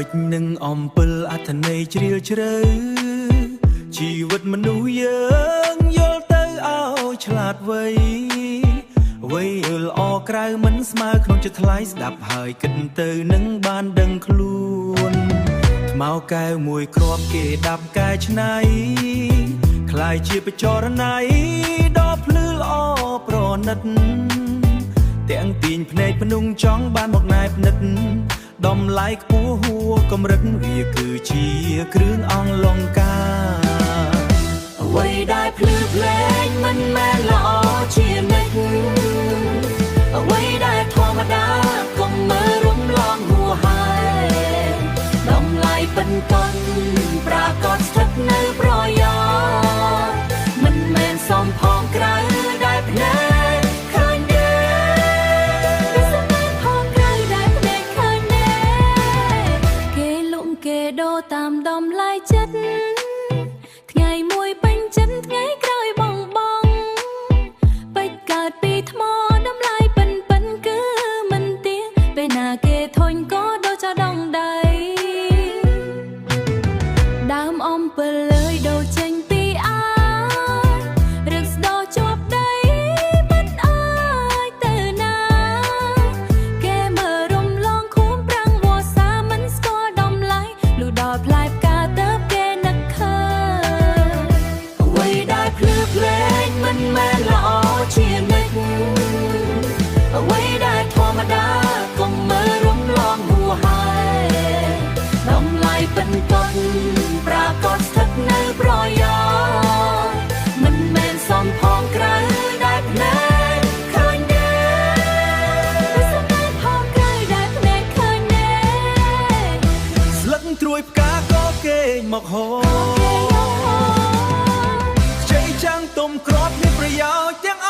ពេជ្រនឹងអំពិលអត្ថន័យជ្រាលជ្រៅជីវិតមនុស្សយើងយល់ទៅឲ្យឆ្លាតវៃវ័យល្អក្រៅមិនស្មើក្នុងចិត្តថ្លៃស្ដាប់ហើយគិតទៅនឹងបានដឹងខ្លួនថ្មកែវមួយគ្រាប់គេដាប់កែច្នៃคล้ายជាបចរណៃដ៏ភ្លឺល្អប្រណិតទាំងទាញភ្នែកភ្នំចង់បានមកណែបនិតដំឡៃខ្ពស់ហួរកម្រិតវាគឺជាគ្រឿងអង្លង្ការអ្វីដែលភ្លឺភ្លែងមិនមែនល្អជានិច្ចអ្វីដែលធម្មតាកុំមើលរំលងហួរហើយដំឡៃពិនកុនប្រាកដស្ថិតនៅប្រយោជន៍មិនមែនសំផងក្រៅដែលភ្នែកឃើញទេមិនមែនផងក្រៅដែលភ្នែកឃើញទេគេលំគេដូរតាមដំឡៃចិត្តថ្ងៃមួយពេញចិត្តថ្ងៃក្រោយបងបងពេជ្រកើតពីថ្មតម្លៃពិនពិនគឺមិនទៀងពេលណាគេធុញក៏ដូរចោលដងដៃដើមអំពិលលើយដូរចេញពីអារឹកស្ដោជាប់ដីមិនអាចទៅណាគេមើលរំលងខួមប្រាំងវស្សាមិនស្គាល់តម្លៃលុះដល់ផ្លែផ្កាទៅគេនឹកឃើញអ្វីដែលភ្លឺភ្លែងមិនមែនល្អជានិច្ចអ្វីដែលធម្មតាកុំមើលរំលងហួរហើយតម្លៃពិនកុនប្រាកដស្ថិតនៅប្រយោជន៍មិនមែនសំផងក្រៅដែលភ្នែកឃើញទេមិនមែនផងក្រៅដែលភ្នែកឃើញទេស្លឹកត្រួយផ្កាក៏គេងមកហូរខ្ចីចាំងទុំក្របមានប្រយោជន៍ទាំង